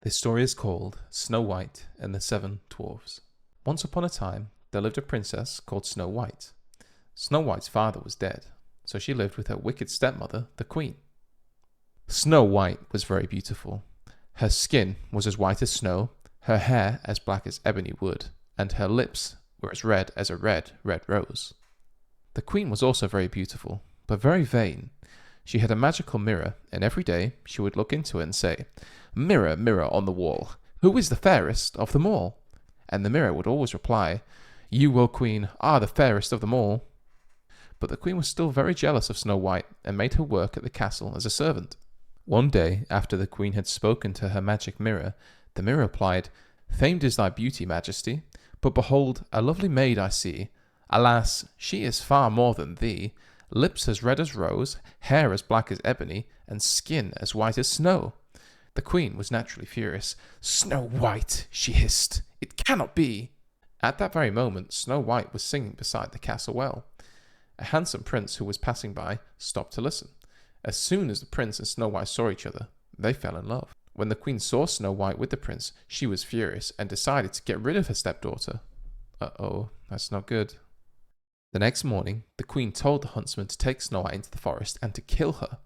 This story is called Snow White and the Seven Dwarfs. Once upon a time, there lived a princess called Snow White. Snow White's father was dead, so she lived with her wicked stepmother, the queen. Snow White was very beautiful. Her skin was as white as snow, her hair as black as ebony wood, and her lips were as red as a red, red rose. The queen was also very beautiful, but very vain. She had a magical mirror, and every day she would look into it and say, "Mirror, mirror on the wall, who is the fairest of them all?" And the mirror would always reply, "You, O queen, are the fairest of them all." But the queen was still very jealous of Snow White and made her work at the castle as a servant. One day, after the queen had spoken to her magic mirror, the mirror replied, "Famed is thy beauty, majesty, but behold, a lovely maid I see. Alas, she is far more than thee. Lips as red as rose, hair as black as ebony, and skin as white as snow." The queen was naturally furious. "Snow White," she hissed, "it cannot be." At that very moment, Snow White was singing beside the castle well. A handsome prince who was passing by stopped to listen. As soon as the prince and Snow White saw each other, they fell in love. When the queen saw Snow White with the prince, she was furious and decided to get rid of her stepdaughter. Uh-oh, that's not good. The next morning, the queen told the huntsman to take Snow White into the forest and to kill her.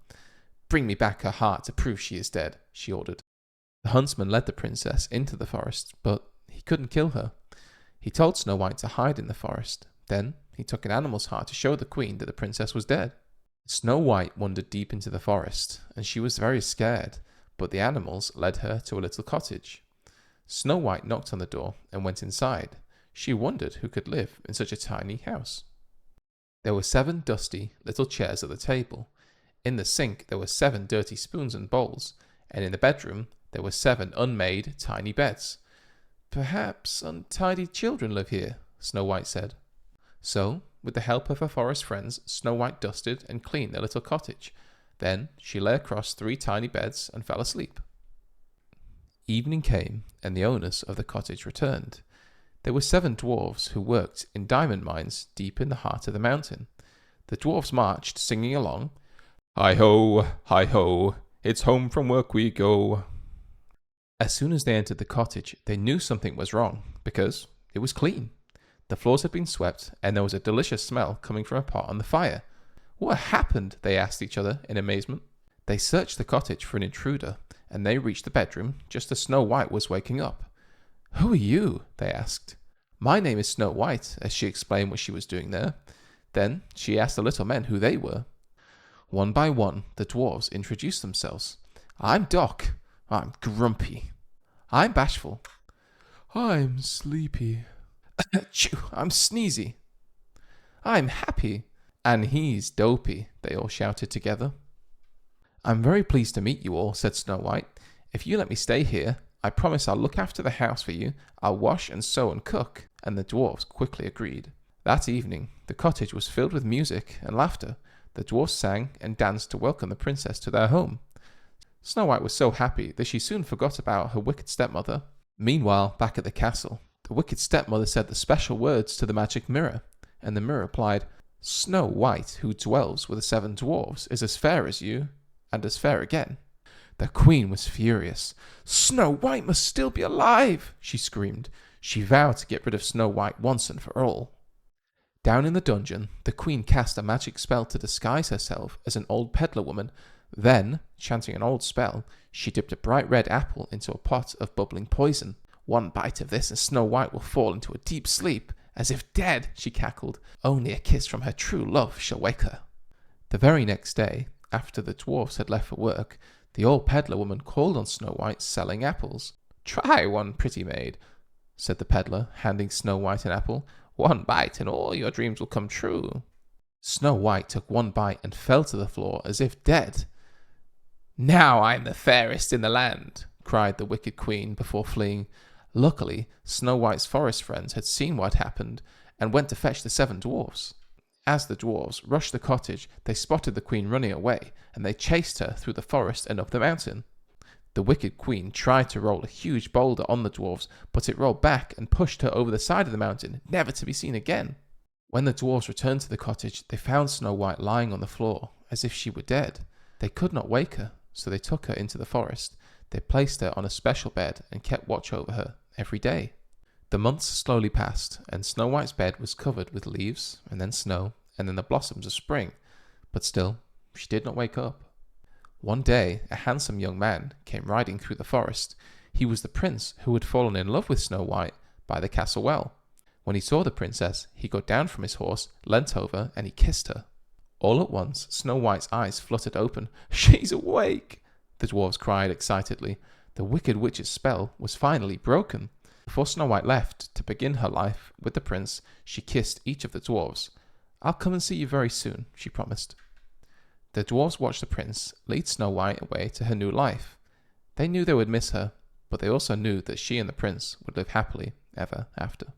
"Bring me back her heart to prove she is dead," she ordered. The huntsman led the princess into the forest, but he couldn't kill her. He told Snow White to hide in the forest. Then he took an animal's heart to show the queen that the princess was dead. Snow White wandered deep into the forest, and she was very scared, but the animals led her to a little cottage. Snow White knocked on the door and went inside. She wondered who could live in such a tiny house. There were 7 dusty little chairs at the table. In the sink there were 7 dirty spoons and bowls, and in the bedroom there were 7 unmade tiny beds. "Perhaps untidy children live here," Snow White said. So, with the help of her forest friends, Snow White dusted and cleaned their little cottage. Then she lay across 3 tiny beds and fell asleep. Evening came, and the owners of the cottage returned. There were 7 dwarfs who worked in diamond mines deep in the heart of the mountain. The dwarfs marched, singing along, hi ho, it's home from work we go." As soon as they entered the cottage, they knew something was wrong, because it was clean. The floors had been swept, and there was a delicious smell coming from a pot on the fire. "What happened?" they asked each other in amazement. They searched the cottage for an intruder, and they reached the bedroom just as Snow White was waking up. "Who are you?" they asked. "My name is Snow White," as she explained what she was doing there. Then she asked the little men who they were. One by one, the dwarves introduced themselves. "I'm Doc." "I'm Grumpy." "I'm Bashful." "I'm Sleepy." "Achoo, I'm Sneezy." "I'm Happy." "And he's Dopey," they all shouted together. "I'm very pleased to meet you all," said Snow White. "If you let me stay here, I promise I'll look after the house for you. I'll wash and sew and cook." And the dwarves quickly agreed. That evening, the cottage was filled with music and laughter. The dwarfs sang and danced to welcome the princess to their home. Snow White was so happy that she soon forgot about her wicked stepmother. Meanwhile, back at the castle, the wicked stepmother said the special words to the magic mirror, and the mirror replied, "Snow White, who dwells with the 7 dwarfs, is as fair as you, and as fair again." The queen was furious. "Snow White must still be alive!" she screamed. She vowed to get rid of Snow White once and for all. Down in the dungeon, the queen cast a magic spell to disguise herself as an old peddler woman. Then, chanting an old spell, she dipped a bright red apple into a pot of bubbling poison. "One bite of this and Snow White will fall into a deep sleep, as if dead," she cackled. "Only a kiss from her true love shall wake her." The very next day, after the dwarfs had left for work, the old peddler woman called on Snow White selling apples. "Try one, pretty maid," said the peddler, handing Snow White an apple. "One bite and all your dreams will come true." Snow White took one bite and fell to the floor as if dead. "Now I'm the fairest in the land," cried the wicked queen before fleeing. Luckily, Snow White's forest friends had seen what happened and went to fetch the 7 dwarfs. As the dwarves rushed the cottage, they spotted the queen running away, and they chased her through the forest and up the mountain. The wicked queen tried to roll a huge boulder on the dwarves, but it rolled back and pushed her over the side of the mountain, never to be seen again. When the dwarves returned to the cottage, they found Snow White lying on the floor, as if she were dead. They could not wake her, so they took her into the forest. They placed her on a special bed and kept watch over her every day. The months slowly passed, and Snow White's bed was covered with leaves, and then snow, and then the blossoms of spring, but still she did not wake up. One day a handsome young man came riding through the forest. He was the prince who had fallen in love with Snow White by the castle well. When he saw the princess, he got down from his horse, leant over, and he kissed her. All at once Snow White's eyes fluttered open. "She's awake!" the dwarves cried excitedly. The wicked witch's spell was finally broken. Before Snow White left to begin her life with the prince, she kissed each of the dwarves. "I'll come and see you very soon," she promised. The dwarves watched the prince lead Snow White away to her new life. They knew they would miss her, but they also knew that she and the prince would live happily ever after.